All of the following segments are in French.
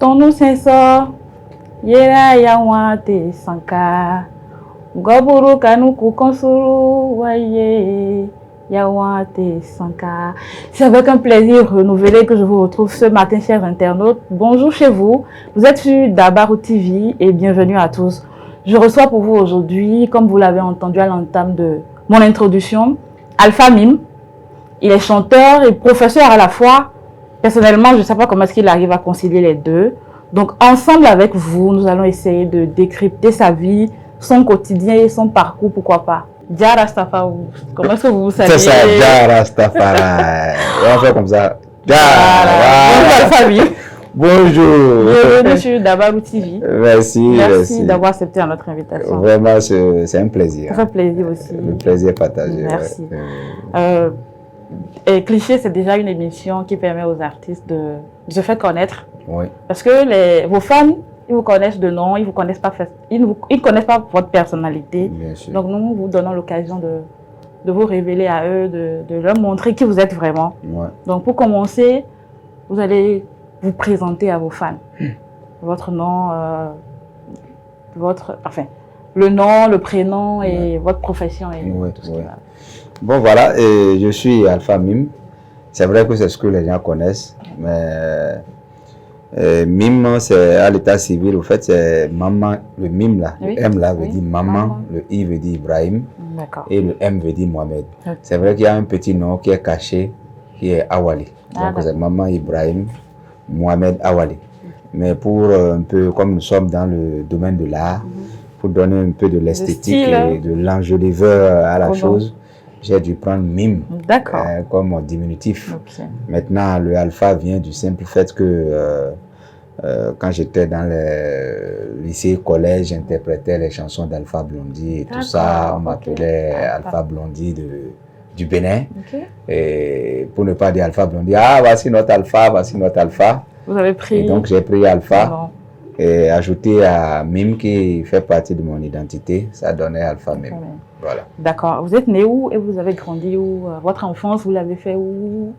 Tonu senso, yera yawante sanka. Goburu kanuku konsuru, waye yawante sanka. C'est avec un plaisir renouvelé que je vous retrouve ce matin, chers internautes. Bonjour chez vous. Vous êtes sur Dabarou TV et bienvenue à tous. Je reçois pour vous aujourd'hui, comme vous l'avez entendu à l'entame de mon introduction, Alpha Mime. Il est chanteur et professeur à la fois. Personnellement, je ne sais pas comment est-ce qu'il arrive à concilier les deux. Donc, ensemble avec vous, nous allons essayer de décrypter sa vie, son quotidien et son parcours, pourquoi pas. Dia Rastafari, comment est-ce que vous vous saluez? C'est ça, Dia Rastafari. On va faire comme ça. Bonjour Alpha Mime. Bonjour. Bienvenue sur Dabarou TV. Merci d'avoir accepté notre invitation. Vraiment, c'est un plaisir. C'est un plaisir aussi. Un plaisir partagé. Merci. Et Cliché, c'est déjà une émission qui permet aux artistes de se faire connaître. Oui. Parce que vos fans, ils vous connaissent de nom, ils ne connaissent pas votre personnalité. Bien sûr. Donc nous vous donnons l'occasion de vous révéler à eux, de leur montrer qui vous êtes vraiment. Ouais. Donc pour commencer, vous allez vous présenter à vos fans. Votre nom, le nom, le prénom et votre profession et tout ce qui va. Bon voilà, et je suis Alpha Mime. C'est vrai que c'est ce que les gens connaissent, mais Mime, c'est à l'état civil, au fait, c'est maman, le Mime là, oui. Le M là veut dire maman, le I veut dire Ibrahim, et le M veut dire Mohamed. Okay. C'est vrai qu'il y a un petit nom qui est caché, qui est Awali. Donc c'est maman Ibrahim, Mohamed Awali. Mais pour un peu, comme nous sommes dans le domaine de l'art, pour donner un peu de l'esthétique et de l'enjoliveur à la chose, j'ai dû prendre Mime comme diminutif. Okay. Maintenant, le alpha vient du simple fait que quand j'étais dans le lycée, collège, j'interprétais les chansons d'Alpha Blondy et tout ça. On m'appelait Alpha Blondy du Bénin. Okay. Et pour ne pas dire Alpha Blondy, voici notre alpha, voici notre alpha. Vous avez pris. Et donc j'ai pris Alpha. Et ajouté à Mime qui fait partie de mon identité, ça donnait Alpha Mime. Voilà. D'accord. Vous êtes né où et vous avez grandi où? Votre enfance, vous l'avez fait où?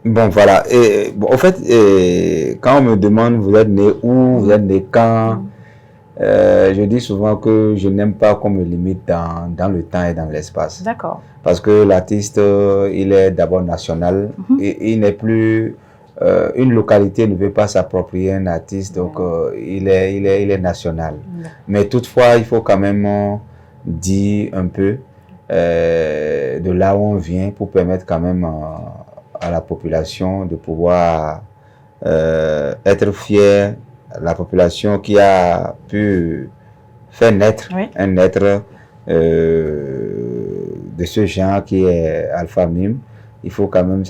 Bon, voilà. Et, bon, en fait, quand on me demande vous êtes né où, vous êtes né quand, je dis souvent que je n'aime pas qu'on me limite dans le temps et dans l'espace. D'accord. Parce que l'artiste, il est d'abord national et il n'est plus... une localité ne veut pas s'approprier un artiste, donc il est national. Mais toutefois, il faut quand même dire un peu de là où on vient pour permettre quand même à la population de pouvoir être fière, la population qui a pu faire naître un être de ce genre qui est Alpha Mime. Il faut quand même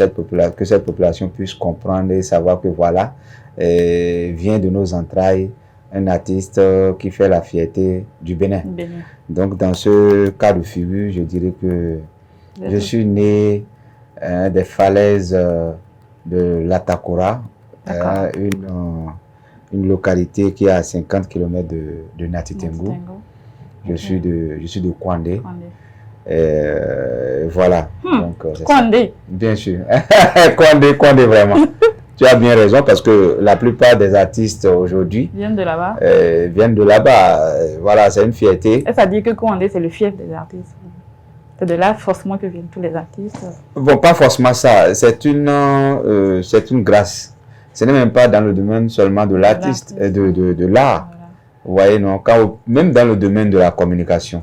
que cette population puisse comprendre et savoir que voilà, vient de nos entrailles un artiste qui fait la fierté du Bénin. Donc dans ce cas de figure, je dirais que je suis né des falaises de l'Atakora, une localité qui est à 50 km de Natitengo. Je suis de Kwandé. Voilà. Donc, Kwandé. Bien sûr. Kwandé vraiment. Tu as bien raison parce que la plupart des artistes aujourd'hui viennent de là-bas. Voilà, c'est une fierté. Et ça dit que Kwandé, c'est le fief des artistes. C'est de là forcément que viennent tous les artistes. Bon, pas forcément ça. C'est une grâce. Ce n'est même pas dans le domaine seulement de l'artiste, de l'art. Voilà. Vous voyez, non, même dans le domaine de la communication.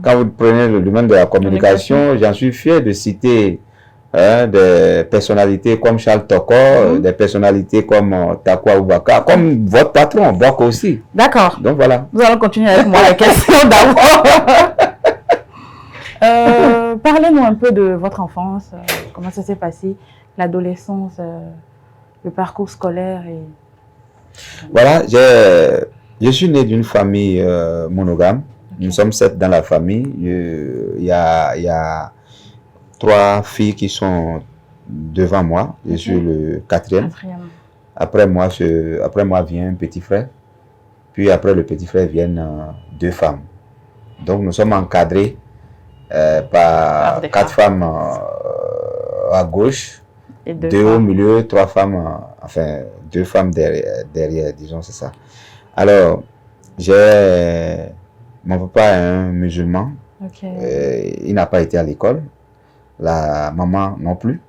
Quand vous prenez le domaine de la communication, j'en suis fier de citer des personnalités comme Charles Toko, des personnalités comme Takwa Oubaka, comme votre patron, Boko aussi. D'accord. Donc voilà. Nous allons continuer avec moi la question d'abord. Parlez-nous un peu de votre enfance, comment ça s'est passé, l'adolescence, le parcours scolaire. Voilà, je suis né d'une famille monogame. Nous sommes 7 dans la famille. Il y a 3 filles qui sont devant moi. Je suis le 4e. Après moi vient un petit frère. Puis après le petit frère viennent 2 femmes. Donc nous sommes encadrés par 4 femmes à gauche Et deux au milieu, 3 femmes, enfin 2 femmes derrière, disons, c'est ça. Alors, mon papa est un musulman. Il n'a pas été à l'école. La maman non plus.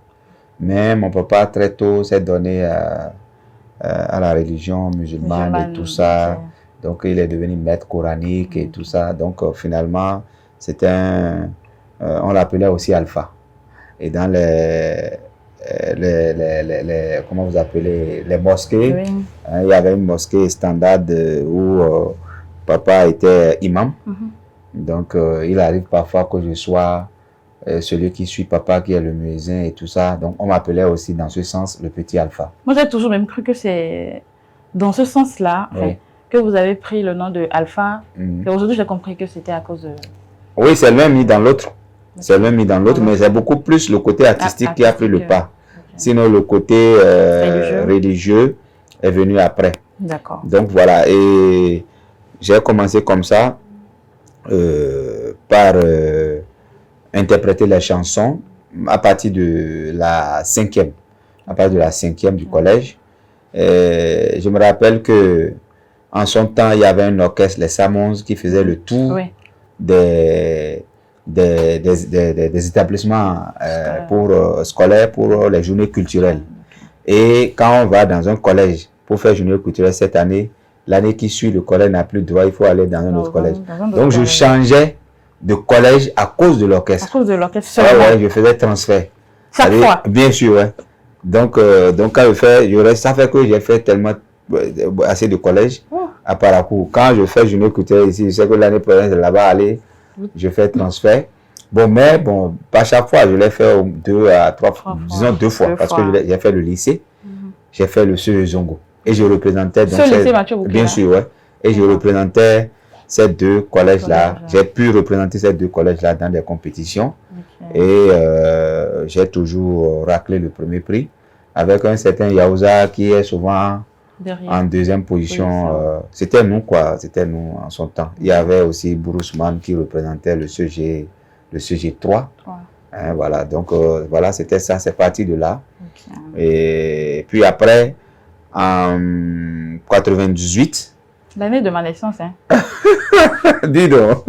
Mais mon papa, très tôt, s'est donné à la religion musulmane et tout ça. Donc, il est devenu maître coranique et tout ça. Donc, finalement, c'était on l'appelait aussi Alpha. Et dans comment vous appelez, les mosquées, hein, il y avait une mosquée standard où papa était imam. Donc, il arrive parfois que je sois celui qui suit papa, qui est le muezzin et tout ça. Donc, on m'appelait aussi dans ce sens le petit Alpha. Moi, j'ai toujours même cru que c'est dans ce sens-là que vous avez pris le nom de Alpha. Et aujourd'hui, j'ai compris que c'était à cause de... Oui, c'est le même mis dans l'autre. C'est le même mis dans l'autre, mais c'est beaucoup plus le côté artistique qui a pris le pas. Sinon, le côté religieux est venu après. D'accord. Donc, voilà. Et j'ai commencé comme ça par interpréter les chansons à partir de la 5e. À partir de la 5e du collège. Je me rappelle que en son temps, il y avait un orchestre, les Samons, qui faisait le tour des établissements scolaires pour les journées culturelles. Et quand on va dans un collège pour faire journée culturelle cette année, l'année qui suit, le collège n'a plus de droit, il faut aller dans un autre collège. Donc je changeais de collège à cause de l'orchestre. À cause de l'orchestre seulement. Ouais, je faisais transfert. Chaque fois. Bien sûr, ouais. Donc quand je fais, ça fait que j'ai fait tellement assez de collèges à Parakou. Quand je fais journée culturelle ici, je sais que l'année prochaine, je vais là-bas aller, je fais transfert. Bon, mais bon, pas chaque fois, je l'ai fait 2 à 3 fois, disons 2 fois, parce que j'ai fait le lycée, j'ai fait le CE Zongo. Et je représentais donc lycée Mathieu Boukela. Bien sûr, ouais. Et je représentais ces 2 collèges-là. J'ai pu représenter ces 2 collèges-là dans des compétitions. Et j'ai toujours raclé le premier prix avec un certain Yaouza qui est souvent en 2e position. C'était nous, quoi. C'était nous en son temps. Il y avait aussi Bourousman qui représentait le CG3. Hein, voilà. Donc, voilà, c'était ça. C'est parti de là. Et puis après, en 98. L'année de ma naissance, hein. Dis donc.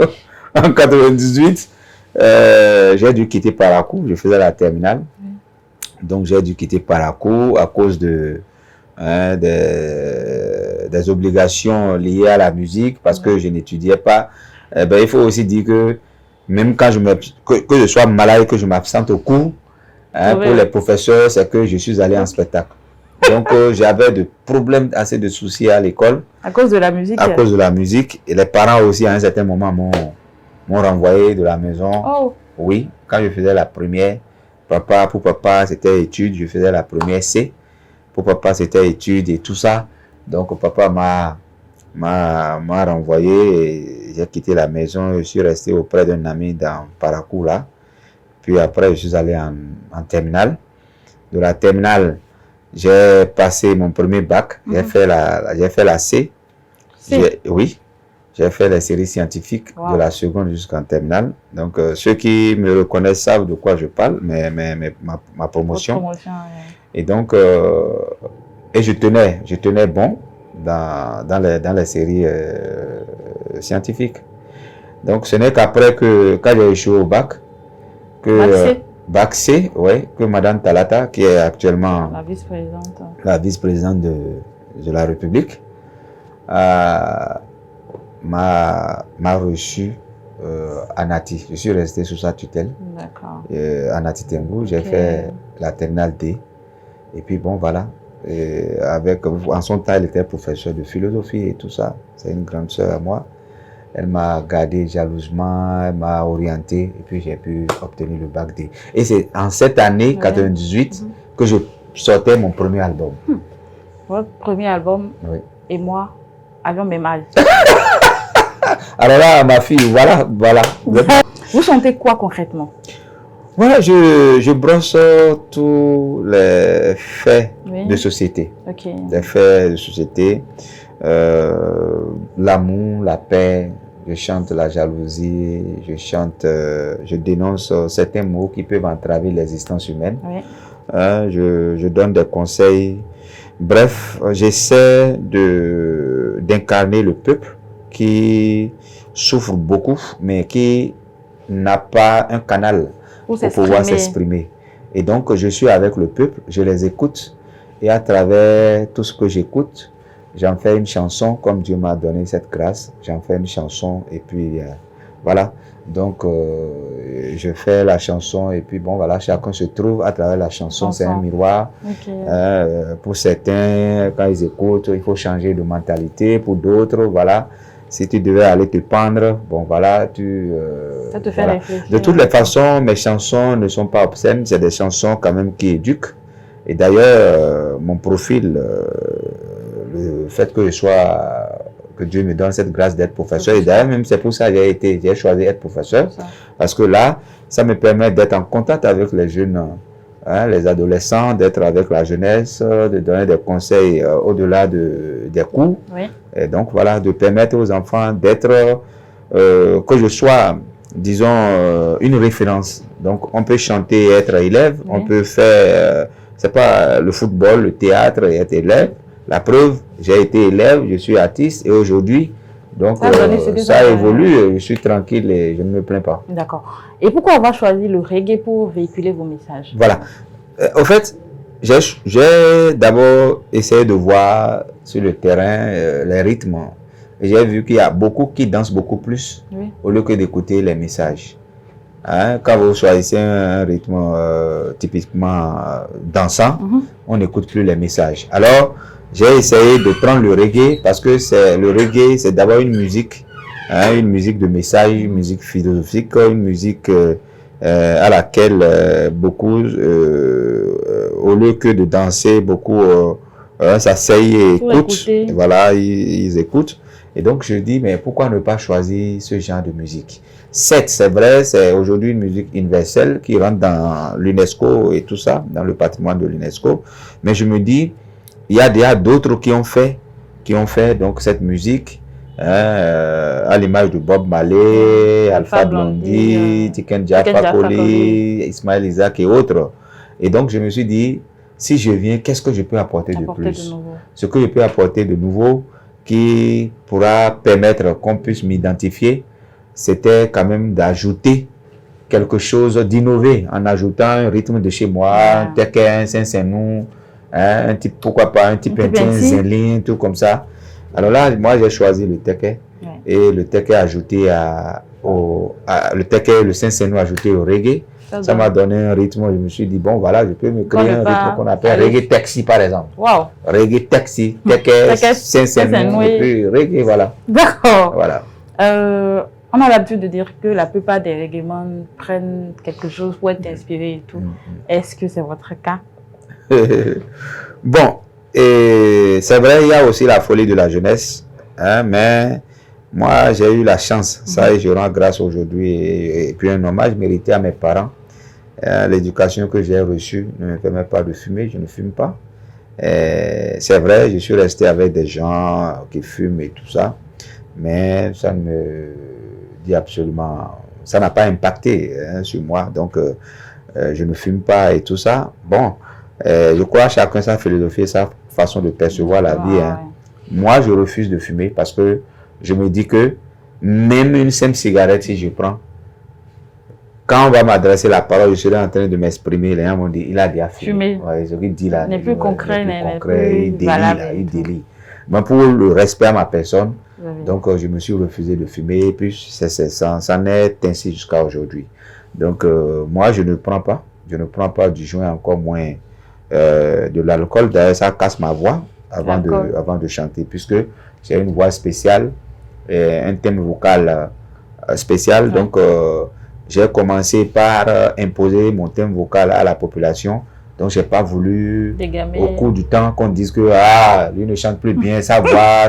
En 98, j'ai dû quitter Parakou. Je faisais la terminale. Donc, j'ai dû quitter Parakou à cause des obligations liées à la musique parce que je n'étudiais pas. Il faut aussi dire que même quand que je sois malade, que je m'absente au cours, pour les professeurs, c'est que je suis allé en spectacle. Donc, j'avais de problèmes, assez de soucis à l'école. À cause de la musique? À cause de la musique. Et les parents aussi, à un certain moment, m'ont renvoyé de la maison. Oh. Oui, quand je faisais la première, pour papa, c'était études. Je faisais la première C. Pour papa, c'était études et tout ça. Donc, papa m'a renvoyé et j'ai quitté la maison. Je suis resté auprès d'un ami dans Parakou, là. Puis après, je suis allé en terminale. De la terminale, j'ai passé mon premier bac. J'ai fait la C. Oui, j'ai fait les séries scientifiques de la seconde jusqu'en terminale. Donc, ceux qui me reconnaissent savent de quoi je parle, ma promotion. Et donc, et je tenais bon dans les séries scientifiques. Donc, ce n'est qu'après quand j'ai échoué au bac, Bac C, ouais, que Madame Talata, qui est actuellement la vice-présidente de la République, m'a reçu à Nati. Je suis resté sous sa tutelle. D'accord. À Nati Tengou, j'ai fait la terminale D. Et puis bon, voilà. En son temps, elle était professeure de philosophie et tout ça. C'est une grande sœur à moi. Elle m'a gardé jalousement, elle m'a orienté et puis j'ai pu obtenir le bac D. Et c'est en cette année, 98, que je sortais mon premier album. Votre premier album et moi avions même âge. Alors là, ma fille, voilà. Vous chantez quoi concrètement? Voilà, je brosse tous les faits de société. Les faits de société, l'amour, la paix. Je chante la jalousie, je dénonce certains mots qui peuvent entraver l'existence humaine. Hein, je donne des conseils. Bref, j'essaie d'incarner le peuple qui souffre beaucoup, mais qui n'a pas un canal pour pouvoir s'exprimer. Et donc, je suis avec le peuple, je les écoute, et à travers tout ce que j'écoute, j'en fais une chanson, comme Dieu m'a donné cette grâce, j'en fais une chanson, et puis voilà. Donc, je fais la chanson, et puis bon, voilà, chacun se trouve à travers la chanson, c'est un miroir. Pour certains, quand ils écoutent, il faut changer de mentalité, pour d'autres, voilà. Si tu devais aller te pendre, bon voilà, ça te fait réfléchir. De toutes les façons, mes chansons ne sont pas obscènes, c'est des chansons quand même qui éduquent. Et d'ailleurs, mon profil, le fait que Dieu me donne cette grâce d'être professeur, et d'ailleurs même c'est pour ça que j'ai choisi d'être professeur, parce que là, ça me permet d'être en contact avec les jeunes, hein, les adolescents, d'être avec la jeunesse, de donner des conseils au-delà des cours. Oui. Et donc voilà, de permettre aux enfants d'être, que je sois, disons, une référence. Donc on peut chanter et être élève, on peut faire, c'est pas le football, le théâtre et être élève. La preuve, j'ai été élève, je suis artiste et aujourd'hui, donc ça évolue, je suis tranquille et je ne me plains pas. D'accord. Et pourquoi avoir choisi le reggae pour véhiculer vos messages? Voilà. En fait, j'ai d'abord essayé de voir sur le terrain les rythmes. J'ai vu qu'il y a beaucoup qui dansent beaucoup plus au lieu que d'écouter les messages. Hein, quand vous choisissez un rythme typiquement dansant, on n'écoute plus les messages. Alors, j'ai essayé de prendre le reggae parce que le reggae, c'est d'abord une musique, hein, une musique de message, une musique philosophique, une musique à laquelle beaucoup, au lieu que de danser, beaucoup s'asseyent et écoutent. Et voilà, ils écoutent. Et donc, je dis, mais pourquoi ne pas choisir ce genre de musique? Certes, c'est vrai, c'est aujourd'hui une musique universelle qui rentre dans l'UNESCO et tout ça, dans le patrimoine de l'UNESCO. Mais je me dis, il y a déjà d'autres qui ont fait donc cette musique, à l'image de Bob Marley, Alpha Blondy, Tiken Jah Fakoly, Ismaël Isaac et autres. Et donc, je me suis dit, si je viens, qu'est-ce que je peux apporter de plus? Ce que je peux apporter de nouveau, qui pourra permettre qu'on puisse m'identifier, c'était quand même d'ajouter quelque chose, d'innover en ajoutant un rythme de chez moi, un teke, un Saint-Saint-Nou, un type, pourquoi pas un type un Zéline, tout comme ça. Alors là, moi j'ai choisi le teke et le teke ajouté le Saint-Saint-Nou ajouté au reggae. Ça m'a donné un rythme, je me suis dit, bon voilà, je peux me créer un rythme qu'on appelle reggae taxi par exemple. Wow. Reggae taxi, teke, Saint-Saint-Nou et puis reggae, voilà. D'accord. Voilà. On a l'habitude de dire que la plupart des reggaemans prennent quelque chose pour être inspirés et tout. Est-ce que c'est votre cas? Bon, et c'est vrai, il y a aussi la folie de la jeunesse, hein, mais moi j'ai eu la chance, ça et je rends grâce aujourd'hui, et puis un hommage mérité à mes parents. L'éducation que j'ai reçue ne me permet pas de fumer, je ne fume pas. C'est vrai, je suis resté avec des gens qui fument et tout ça, mais ça ne me dit absolument, ça n'a pas impacté sur moi, donc je ne fume pas et tout ça. Bon, je crois chacun sa philosophie, sa façon de percevoir la vie. Hein. Moi, je refuse de fumer parce que je me dis que même une simple cigarette, si je prends, quand on va m'adresser la parole, je serai en train de m'exprimer. Les gens m'ont dit, il a déjà fumé. Ouais, ce qu'il dit là, n'est plus concret, il délie. Mais pour le respect à ma personne, donc je me suis refusé de fumer. Et puis ça en est ainsi jusqu'à aujourd'hui. Donc moi, je ne prends pas. Je ne prends pas du joint, encore moins de l'alcool. D'ailleurs, ça casse ma voix avant de chanter, puisque j'ai une voix spéciale, un thème vocal spécial. Donc, j'ai commencé par imposer mon thème vocal à la population. Donc, je n'ai pas voulu, au cours du temps, qu'on dise que lui ne chante plus bien, sa voix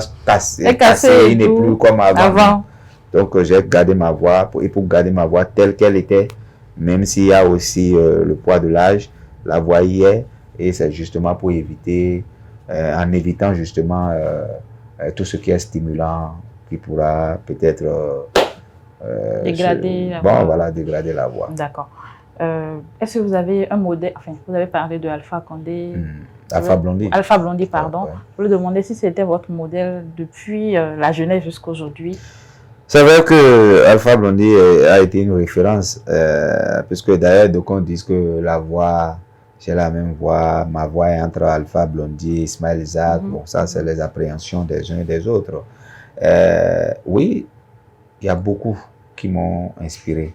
est cassée, il n'est plus comme avant. Donc, j'ai gardé ma voix, et pour garder ma voix telle qu'elle était, même s'il y a aussi le poids de l'âge, la voix y est, et c'est justement pour éviter, en évitant justement tout ce qui est stimulant, qui pourra peut-être dégrader la voix. D'accord. Est-ce que vous avez un modèle, enfin, vous avez parlé de Alpha Condé. Alpha Blondy. Alpha Blondy, pardon. Ouais. Vous lui demandez si c'était votre modèle depuis la jeunesse jusqu'à aujourd'hui. C'est vrai que Alpha Blondy a été une référence, puisque d'ailleurs, d'aucuns disent que la voix, j'ai la même voix, ma voix est entre Alpha Blondy et Ismaël Isaac. Bon, ça, c'est les appréhensions des uns et des autres. Oui, il y a beaucoup qui m'ont inspiré.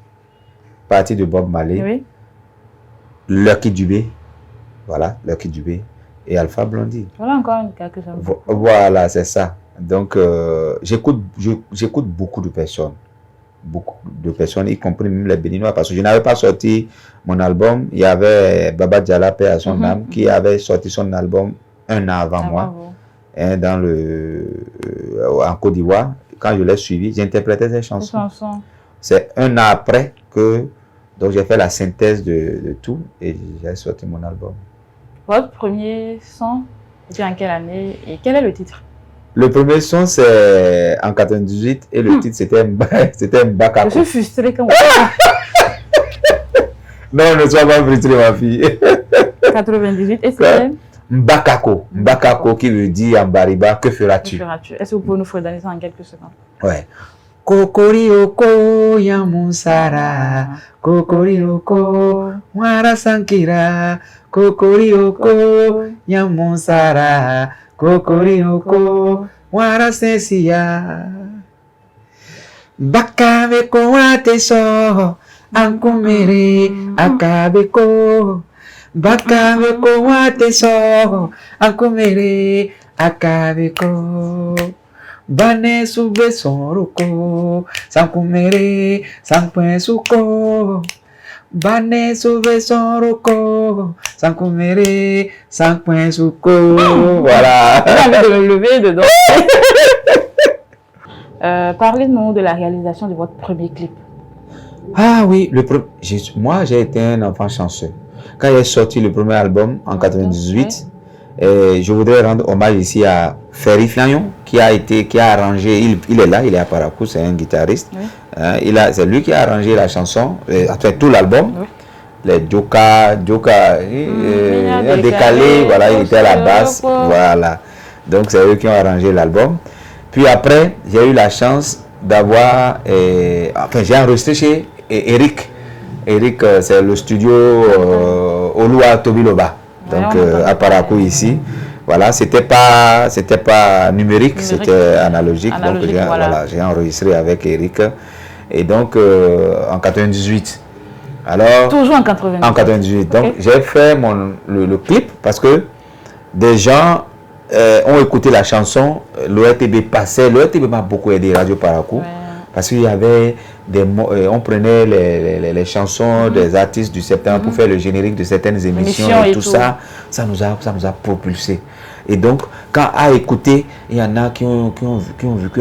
Partie de Bob Marley, oui. Lucky Dubé, voilà, Lucky Dubé et Alpha Blondy. Voilà encore quelques-uns. Voilà, c'est ça. Donc, j'écoute beaucoup de personnes, y compris même les Béninois, parce que je n'avais pas sorti mon album. Il y avait Baba Diala, paix à son âme, qui avait sorti son album un an avant moi, hein, en Côte d'Ivoire. Quand je l'ai suivi, j'interprétais ses chansons. C'est un an après que donc j'ai fait la synthèse de tout et j'ai sorti mon album. Votre premier son, c'était en quelle année et quel est le titre? Le premier son, c'est en 98 et le titre, c'était Mbakako. Je suis frustrée quand vous... Non, ne sois pas frustrée, ma fille. 98 et c'était Mbakako. Mbakako qui veut dire en bariba, que feras-tu? Est-ce que vous pouvez nous redonner ça en quelques secondes? Ouais. Kokorioko yamusara, kokorioko wara sankira, kokorioko yamusara, kokorioko wara sensia. Bakabeko wateso, ankumere akabeko. Bakabeko wateso, ankumere akabeko. Bane sube sonroko, sankumere, sanpuensuko. Bane sube sonroko, sankumere, sanpuensuko. Voilà. J'ai envie de me lever dedans. Parlez-nous de la réalisation de votre premier clip. Ah oui, moi j'ai été un enfant chanceux. Quand j'ai sorti le premier album en 98, je voudrais rendre hommage ici à Ferry Flayon qui a arrangé, il est là, il est à Parakou, c'est un guitariste. Oui. C'est lui qui a arrangé la chanson, enfin tout l'album. Oui. Les Joka, décalé, voilà, il était à la basse, voilà. Donc c'est eux qui ont arrangé l'album. Puis après, j'ai eu la chance d'avoir, j'ai enregistré chez Eric. Eric, c'est le studio Olua Tobiloba, donc à Parakou ici. Voilà, c'était pas numérique, c'était analogique. Donc j'ai enregistré avec Eric. Et donc en 98. Alors, toujours en 98. En 98. Donc j'ai fait le clip parce que des gens ont écouté la chanson. L'ORTB passait. L'ORTB m'a beaucoup aidé, Radio Parakou. Parce qu'il y avait on prenait les chansons des artistes du septembre pour faire le générique de certaines émissions et tout ça. Ça nous a propulsé. Et donc, quand à écouter, il y en a qui ont vu que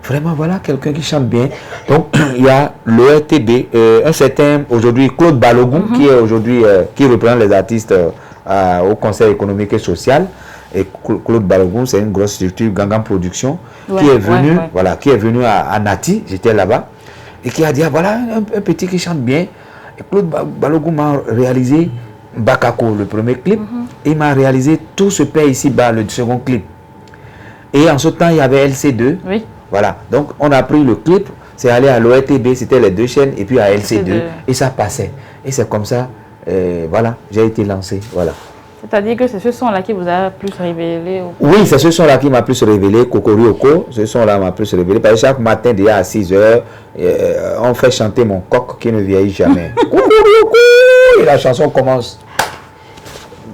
vraiment voilà quelqu'un qui chante bien. Donc il y a l'ORTB, un certain aujourd'hui Claude Balogun qui est aujourd'hui qui représente les artistes au Conseil économique et social. Et Claude Balogun, c'est une grosse structure, Gangan Production, qui est venu, voilà, qui est venu à Nati, j'étais là-bas, et qui a dit voilà un petit qui chante bien. Et Claude Balogun m'a réalisé Bakako, le premier clip, et il m'a réalisé tout ce pays ici-bas, le second clip. Et en ce temps, il y avait LC2. Oui. Voilà, donc on a pris le clip, c'est allé à l'ORTB, c'était les deux chaînes, et puis à LC2, et ça passait. Et c'est comme ça, voilà, j'ai été lancé, voilà. C'est-à-dire que c'est ce son-là qui vous a plus révélé? Oui, c'est ce son-là qui m'a plus révélé, Kokorioko, ce son-là m'a plus révélé, parce que chaque matin, déjà à 6 h, on fait chanter mon coq qui ne vieillit jamais. Kokorioko, et la chanson commence.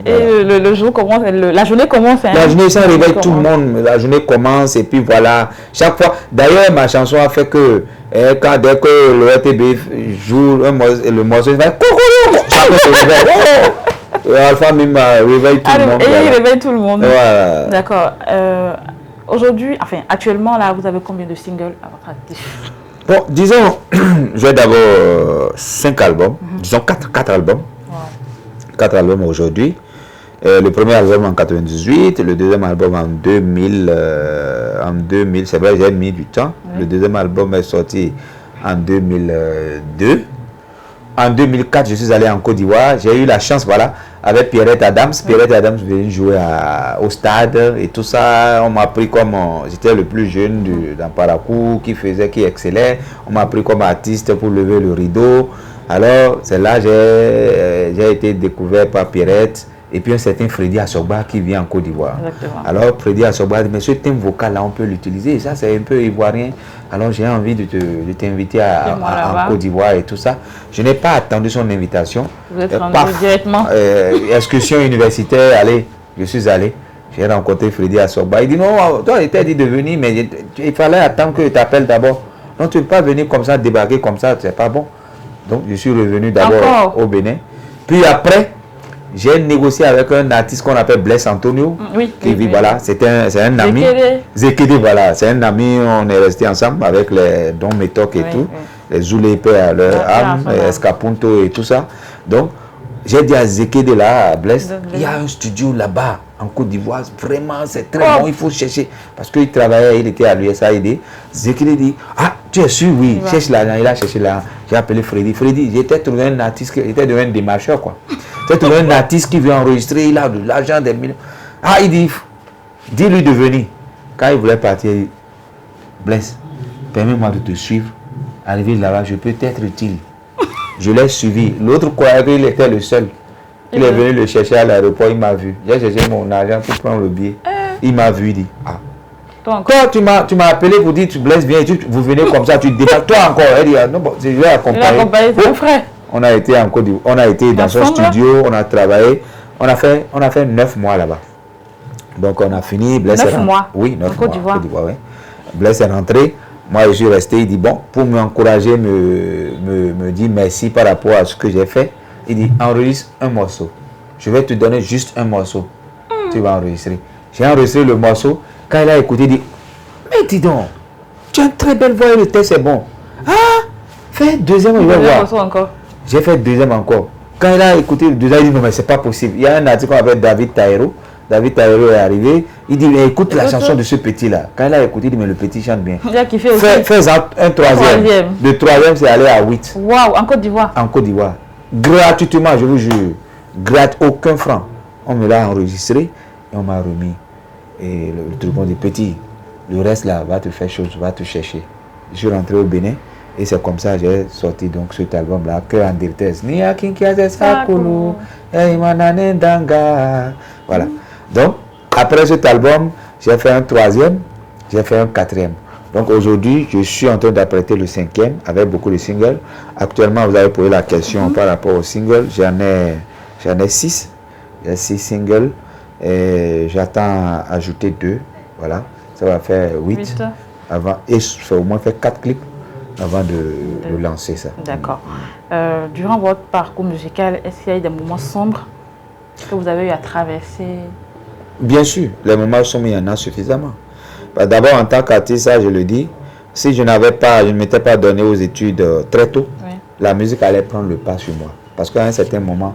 Et le jour commence, la journée commence. Hein, la journée, ça réveille tout le monde. La journée commence et puis voilà. Chaque fois, d'ailleurs, ma chanson a fait que dès que le RTB joue le morceau, il va chacun se réveille. Alpha même réveille tout le monde. Et voilà. Il réveille tout le monde. Voilà. D'accord. Aujourd'hui, enfin, actuellement, là, vous avez combien de singles à votre actif? Bon, disons, j'ai d'abord 5 albums, disons 4 albums. Wow. 4 albums aujourd'hui. Le premier album en 98, le deuxième album en 2000, c'est vrai, j'ai mis du temps. Oui. Le deuxième album est sorti en 2002. en 2004, je suis allé en Côte d'Ivoire. J'ai eu la chance, voilà, avec Pierrette Adams. Pierrette Adams venait jouer au stade et tout ça. On m'a pris comme... J'étais le plus jeune dans Parakou, qui excellait. On m'a pris comme artiste pour lever le rideau. Alors, c'est là que j'ai été découvert par Pierrette. Et puis un certain Freddy Asogba qui vient en Côte d'Ivoire. Alors Freddy Asogba dit, mais ce thème vocal-là, on peut l'utiliser. Ça, c'est un peu ivoirien. Alors j'ai envie de t'inviter en Côte d'Ivoire et tout ça. Je n'ai pas attendu son invitation. Vous êtes rendu directement excursion universitaire, allez, je suis allé. J'ai rencontré Freddy Asogba. Il dit, non, toi, il t'a dit de venir, mais il fallait attendre que je t'appelle d'abord. Non, tu ne peux pas venir comme ça, débarquer comme ça, c'est pas bon. Donc je suis revenu d'abord au Bénin. Puis après, j'ai négocié avec un artiste qu'on appelle Blaise Antonio, qui vit, voilà, c'est un ami. Zekede, voilà, c'est un ami, on est resté ensemble avec les Don Métoc et tout, les Zoulé paix à leur âme, Escapunto et tout ça. Donc, j'ai dit à Zekede là, à Blaise, il y a un studio là-bas, en Côte d'Ivoire, vraiment, c'est très bon, il faut chercher. Parce qu'il travaillait, il était à l'USAID. Zekede dit, ah, tu es sûr, oui, cherche là, il a cherché là. J'ai appelé Freddy. Freddy, j'étais trouvé un artiste, j'étais devenu un démarcheur, quoi. J'ai trouvé un artiste qui veut enregistrer, il a de l'argent, des millions. Ah, il dit, dis-lui de venir. Quand il voulait partir, il dit, Blaise, permets-moi de te suivre. Arrivé là-bas, je peux t'être utile. Je l'ai suivi. L'autre croyait qu'il était le seul. Il est venu le chercher à l'aéroport, il m'a vu. J'ai cherché mon argent pour prendre le billet. Il m'a vu, il dit, ah. Toi, tu m'as appelé pour dire, tu Blaise, viens, vous venez comme ça, tu te déballes. Toi encore, elle dit, non, bon, je vais accompagner. C'est mon frère. On a été en Côte d'Ivoire, on a été dans son studio, on a travaillé, on a fait 9 mois là-bas. Donc on a fini, Blaise 9 mois. Oui, 9 mois. Côte d'Ivoire, oui. Blaise est rentré, moi je suis resté, il dit bon, pour m'encourager, me dire merci par rapport à ce que j'ai fait, il dit enregistre un morceau. Je vais te donner juste un morceau. Tu vas enregistrer. J'ai enregistré le morceau, quand il a écouté, il dit mais dis donc, tu as une très belle voix et le texte est bon. Ah, fais deuxième, je vais voir. J'ai fait deuxième encore. Quand il a écouté le deuxième, il dit non mais c'est pas possible. Il y a un artiste qu'on appelle David Taïro. David Taïro est arrivé. Il dit mais écoute la chanson de ce petit là. Quand il a écouté, il dit mais le petit chante bien. Il a kiffé aussi. Fais un troisième. Le troisième c'est aller à 8. Waouh, en Côte d'Ivoire. En Côte d'Ivoire. Gratuitement, je vous jure. Aucun franc. On me l'a enregistré et on m'a remis. Et le truc dit petit, le reste là va te faire chose, va te chercher. Je suis rentré au Bénin. Et c'est comme ça que j'ai sorti donc cet album-là, Cœur en détresse. Voilà. Donc, après cet album, j'ai fait un troisième, j'ai fait un quatrième. Donc aujourd'hui, je suis en train d'apprêter le cinquième avec beaucoup de singles. Actuellement, vous avez posé la question par rapport aux singles. J'en ai 6. J'ai 6 singles. Et j'attends ajouter 2. Voilà. Ça va faire 8. Avant, et je vais au moins faire 4 clips avant de lancer ça. D'accord. Durant votre parcours musical, est-ce qu'il y a eu des moments sombres que vous avez eu à traverser? Bien sûr, les moments sombres, il y en a suffisamment. D'abord, en tant qu'artiste, ça je le dis, si je ne m'étais pas donné aux études très tôt, la musique allait prendre le pas sur moi. Parce qu'à un certain moment,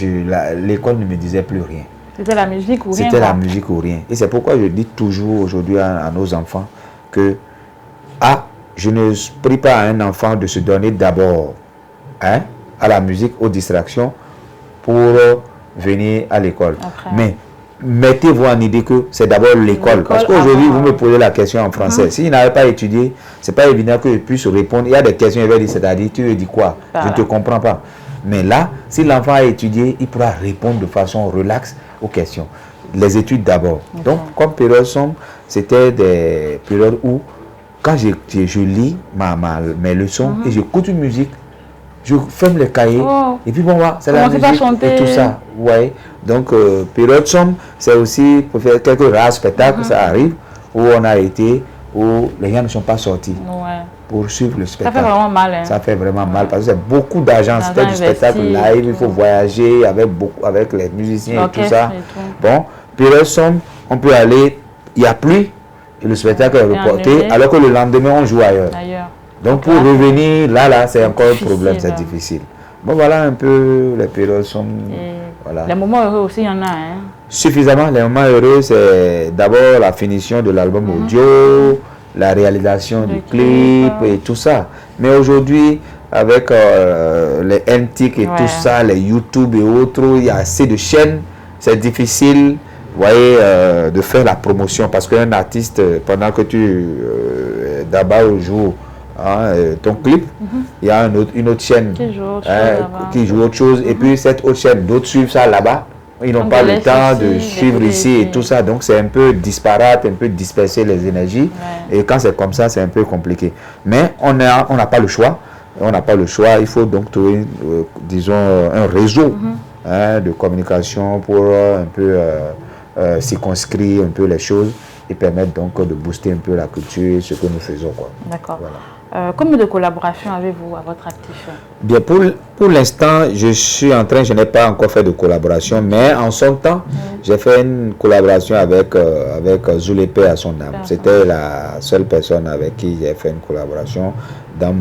l'école ne me disait plus rien. C'était la musique ou rien? C'était la musique ou rien. Et c'est pourquoi je dis toujours aujourd'hui à nos enfants que je ne prie pas à un enfant de se donner d'abord à la musique, aux distractions, pour venir à l'école. Mais mettez-vous en idée que c'est d'abord l'école. Parce qu'aujourd'hui, vous me posez la question en français. S'il n'avait pas étudié, ce n'est pas évident que je puisse répondre. Il y a des questions, il va dire, c'est-à-dire, tu veux dire quoi? Je ne te comprends pas. Mais là, si l'enfant a étudié, il pourra répondre de façon relaxe aux questions. Les études d'abord. Donc, comme période sombre, c'était des périodes où quand je lis mes leçons et j'écoute une musique, je ferme les cahiers et puis bon, c'est la musique et tout ça. Ouais. Donc, période sombre, c'est aussi pour faire quelques rares spectacles, ça arrive, où on a été, où les gens ne sont pas sortis pour suivre le spectacle. Ça fait vraiment mal. Hein? Ça fait vraiment mal parce que c'est beaucoup d'argent. C'était du spectacle live, il faut voyager avec les musiciens et tout ça. Bon, période sombre, on peut aller, il y a pluie. Et le spectacle est reporté, alors que le lendemain, on joue ailleurs. Donc, pour revenir, là, c'est encore un problème, c'est difficile. Bon, voilà un peu les périodes sombres. Voilà. Les moments heureux aussi, il y en a. Hein? Suffisamment. Les moments heureux, c'est d'abord la finition de l'album audio, la réalisation du clip et tout ça. Mais aujourd'hui, avec les NTIC et tout ça, les YouTube et autres, il y a assez de chaînes, c'est difficile, vous voyez, de faire la promotion parce qu'un artiste, pendant que tu d'abord joues ton clip, il y a une autre chaîne qui joue autre chose, et puis cette autre chaîne, d'autres suivent ça là-bas. Ils n'ont pas le temps de suivre ici et tout ça, donc c'est un peu disparate, un peu disperser les énergies. Et quand c'est comme ça, c'est un peu compliqué. Mais on n'a pas le choix. On n'a pas le choix. Il faut donc trouver, disons, un réseau de communication pour un peu circonscrire un peu les choses et permettre donc de booster un peu la culture, ce que nous faisons. D'accord. Voilà. Combien de collaborations avez-vous à votre actif? Bien, pour l'instant, je n'ai pas encore fait de collaboration, mais en son temps, j'ai fait une collaboration avec Zulepe à son âme. C'était la seule personne avec qui j'ai fait une collaboration dans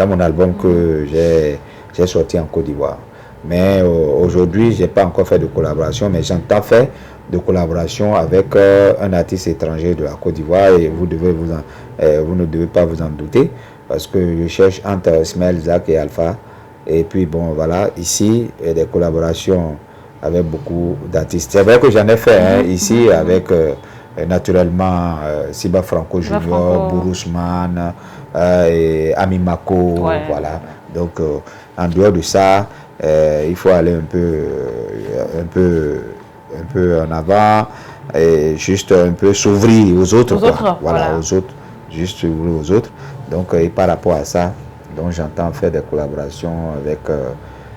mon album que j'ai sorti en Côte d'Ivoire. Mais aujourd'hui, je n'ai pas encore fait de collaboration, mais j'entends faire de collaboration avec un artiste étranger de la Côte d'Ivoire et vous ne devez pas vous en douter parce que je cherche entre Ismaël, Zach et Alpha. Et puis bon, voilà, ici, il y a des collaborations avec beaucoup d'artistes. C'est vrai que j'en ai fait ici avec naturellement Siba Franco Junior, Bourousman, et Ami Mako, voilà. Donc en dehors de ça, il faut aller un peu en avant et juste un peu s'ouvrir aux autres, voilà, aux autres, juste s'ouvrir aux autres. Donc et par rapport à ça, donc j'entends faire des collaborations avec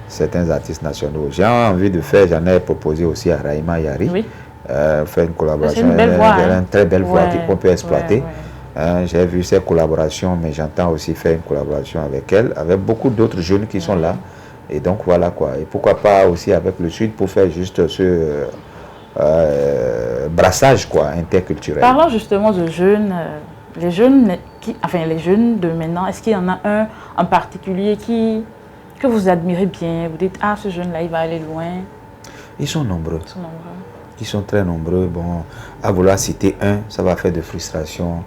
certains artistes nationaux. J'ai envie de faire, j'en ai proposé aussi à Raïma Yari, faire une collaboration. Une belle voix, une très belle voix qu'on peut exploiter. J'ai vu ces collaborations, mais j'entends aussi faire une collaboration avec elle, avec beaucoup d'autres jeunes qui sont là. Et donc voilà quoi. Et pourquoi pas aussi avec le Sud pour faire juste ce brassage quoi, interculturel. Parlons justement de jeunes, les jeunes de maintenant, est-ce qu'il y en a un en particulier que vous admirez bien? Vous dites, ah, ce jeune-là, il va aller loin. Ils sont nombreux. Ils sont très nombreux. Bon, à vouloir citer un, ça va faire de frustration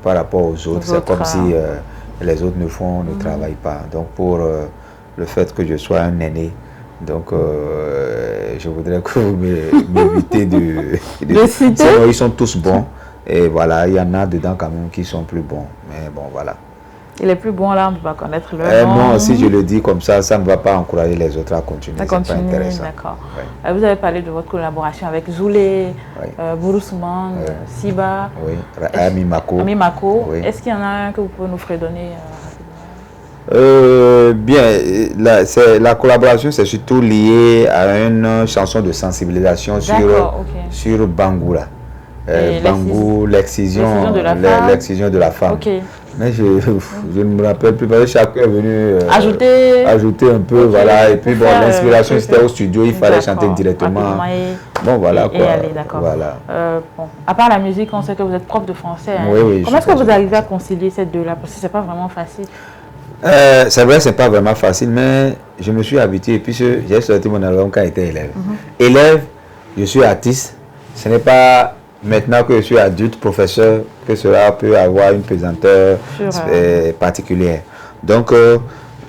par rapport aux autres. C'est comme si les autres ne travaillent pas. Donc pour le fait que je sois un aîné, donc je voudrais que vous m'évitez de citer. Ils sont tous bons. Et voilà, il y en a dedans quand même qui sont plus bons. Mais bon, voilà. Et les plus bons là, on ne peut pas connaître leur nom. Non, si je le dis comme ça ne va pas encourager les autres à continuer. C'est pas intéressant. D'accord. Vous avez parlé de votre collaboration avec Zoulé, Bourousman, Siba, Ami Mako. Est-ce qu'il y en a un que vous pouvez nous fredonner bien, la collaboration, c'est surtout lié à une chanson de sensibinisation sur Bangoula. Bangou, l'excision de la femme. Mais je ne me rappelle plus parce que chacun est venu ajouter un peu, voilà. Et puis bon, l'inspiration c'était au studio, il fallait chanter directement. Bon, voilà quoi. Voilà. Bon, à part la musique, on sait que vous êtes prof de français. Hein. Oui, comment est-ce que vous arrivez à concilier ces deux-là? Parce que c'est pas vraiment facile. C'est vrai, c'est pas vraiment facile, mais je me suis habitué. Puis j'ai sorti mon album quand j'étais élève. Élève, je suis artiste. Ce n'est pas maintenant que je suis adulte, professeur, que cela peut avoir une pesanteur particulière. Donc,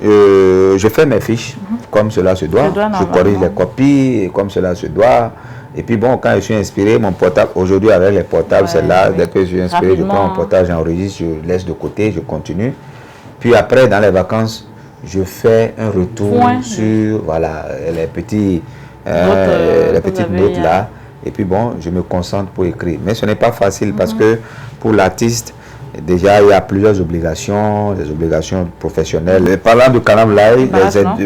je fais mes fiches comme cela se doit. Je corrige les copies comme cela se doit. Et puis bon, quand je suis inspiré, mon portable, aujourd'hui avec les portables, c'est là, dès que je suis inspiré, je prends mon portable, j'enregistre, je laisse de côté, je continue. Puis après, dans les vacances, je fais un retour sur voilà, les petites notes là. Et puis bon, je me concentre pour écrire. Mais ce n'est pas facile parce que pour l'artiste, déjà il y a plusieurs obligations, des obligations professionnelles. Et parlant de Kanam Lai,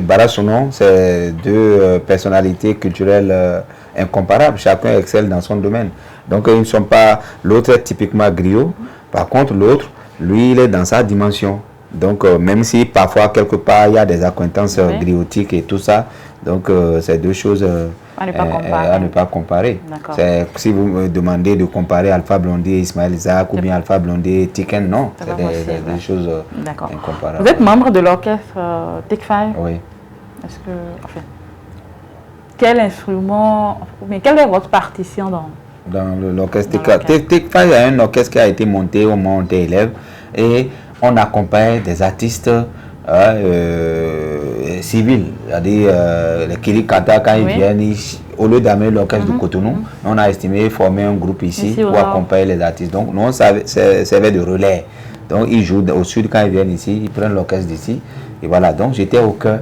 Bara Sonon, c'est deux personnalités culturelles incomparables. Chacun excelle dans son domaine. Donc ils ne sont pas... L'autre est typiquement griot. Par contre, l'autre, lui, il est dans sa dimension. Donc même si parfois, quelque part, il y a des accointances griotiques et tout ça, donc c'est deux choses... à ne pas comparer. Si vous me demandez de comparer Alpha Blondy et Ismaël Zach ou bien Alpha Blondy et Tiken, non, c'est des choses incomparables. Vous êtes membre de l'orchestre Take5? Oui. Est-ce que, enfin, quel instrument, mais quelle est votre partition dans l'orchestre Take5? Take5 est un orchestre qui a été monté au moment où on était élève et on accompagne des artistes civils, c'est-à-dire les Kiri Kata, quand ils viennent, au lieu d'amener l'orchestre de Cotonou, on a estimé former un groupe ici pour accompagner les artistes. Donc, nous, on servait de relais. Donc, ils jouent au sud quand ils viennent ici, ils prennent l'orchestre d'ici. Et voilà, donc j'étais au cœur.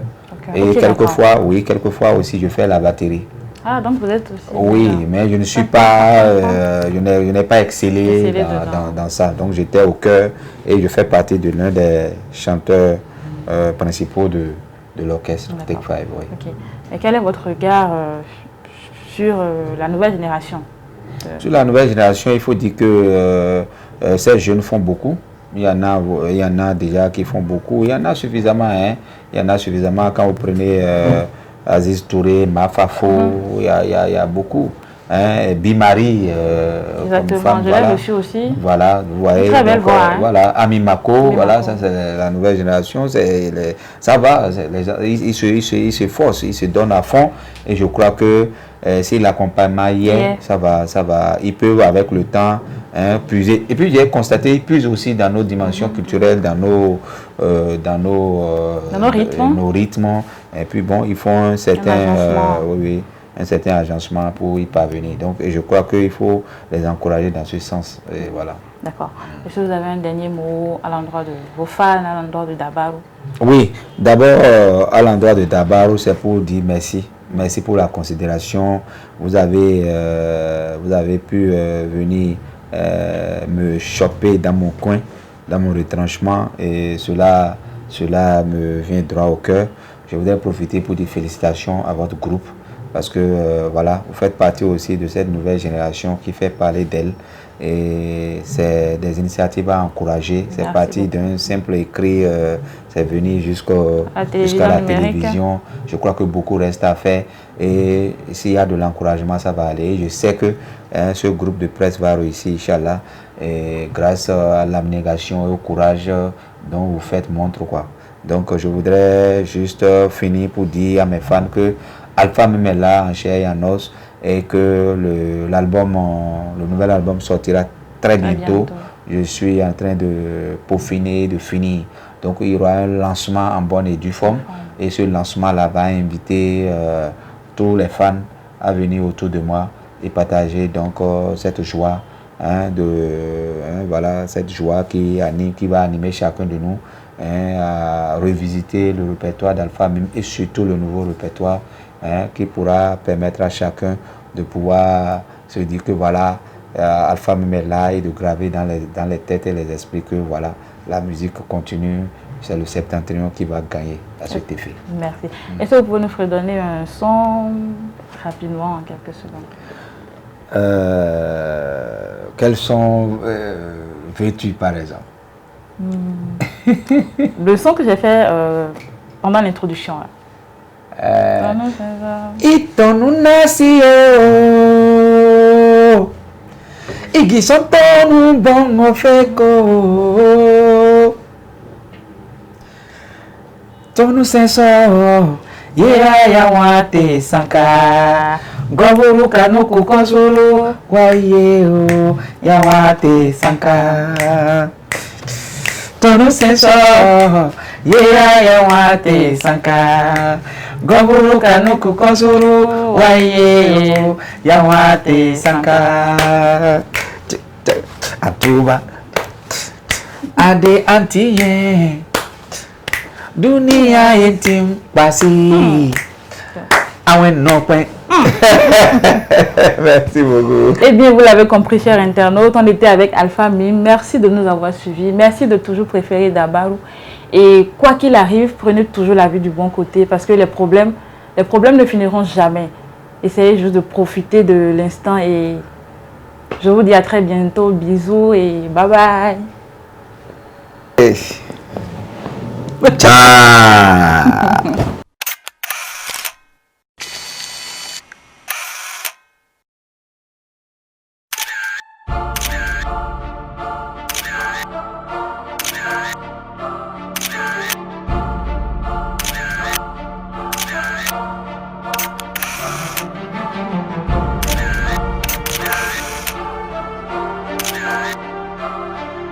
Et quelquefois aussi, je fais la batterie. Ah, donc vous êtes aussi... Oui, mais je ne suis pas... je n'ai pas excellé dans ça. Donc, j'étais au cœur et je fais partie de l'un des chanteurs principaux de l'orchestre Take 5. Oui. Okay. Et quel est votre regard sur la nouvelle génération? Sur la nouvelle génération, il faut dire que ces jeunes font beaucoup. Il y en a déjà qui font beaucoup. Il y en a suffisamment. Hein. Il y en a suffisamment quand vous prenez Aziz Touré, Mafafo. Il y a beaucoup. Hein. Bimari, exactement, femme, je l'ai reçu aussi. Voilà, vous voyez. Très belle voix. Voilà, Ami Mako, voilà, ça c'est la nouvelle génération. Ça va, ils se forcent, ils se donnent à fond. Et je crois que si l'accompagnement y est, ça va. Ils peuvent avec le temps puiser. Et puis j'ai constaté, ils puisent aussi dans nos dimensions culturelles, dans nos rythmes. Et puis bon, ils font un certain agencement pour y parvenir. Donc, et je crois qu'il faut les encourager dans ce sens. Et voilà. D'accord. Est-ce que vous avez un dernier mot à l'endroit de vos fans, à l'endroit de Dabaru? Oui, d'abord à l'endroit de Dabaru, c'est pour dire merci. Merci pour la considération. Vous avez pu venir me choper dans mon coin, dans mon retranchement, et cela me vient droit au cœur. Je voudrais profiter pour dire félicitations à votre groupe. Parce que voilà, vous faites partie aussi de cette nouvelle génération qui fait parler d'elle. Et c'est des initiatives à encourager. C'est parti d'un simple écrit, c'est venu jusqu'à la télévision. Je crois que beaucoup reste à faire. Et s'il y a de l'encouragement, ça va aller. Je sais que ce groupe de presse va réussir, Inch'Allah. Et grâce à l'abnégation et au courage dont vous faites montre, quoi. Donc je voudrais juste finir pour dire à mes fans que Alpha même est là en chair et en os et que le nouvel album sortira très bientôt. Je suis en train de peaufiner, de finir. Donc il y aura un lancement en bonne et due forme et ce lancement-là va inviter tous les fans à venir autour de moi et partager donc cette joie, voilà, cette joie qui va animer chacun de nous à revisiter le répertoire d'Alpha Mime et surtout le nouveau répertoire qui pourra permettre à chacun de pouvoir se dire que voilà, Alpha Mime est là et de graver dans les têtes et les esprits que voilà, la musique continue. C'est le Septentrion qui va gagner à cet effet. Merci. Est-ce que vous pouvez nous redonner un son rapidement en quelques secondes? Quel son veux-tu par exemple? Le son que j'ai fait pendant l'introduction. Itonunasio Igisotonu bongo feko Tonu senso Yera ya wate sanka Goburu kanuku konsulu Waye ya wate sanka Tonu senso Yera ya wate sanka Goburu kanuku konsuru Waye ya wate sanka Atuba Ade antiye Dunia yentim Basi Awen nopen. Merci beaucoup. Eh bien, vous l'avez compris, chers internautes, on était avec Alpha Mime. Merci de nous avoir suivis. Merci de toujours préférer Dabaru. Et quoi qu'il arrive, prenez toujours la vie du bon côté parce que les problèmes ne finiront jamais. Essayez juste de profiter de l'instant et je vous dis à très bientôt. Bisous et bye bye. Ciao.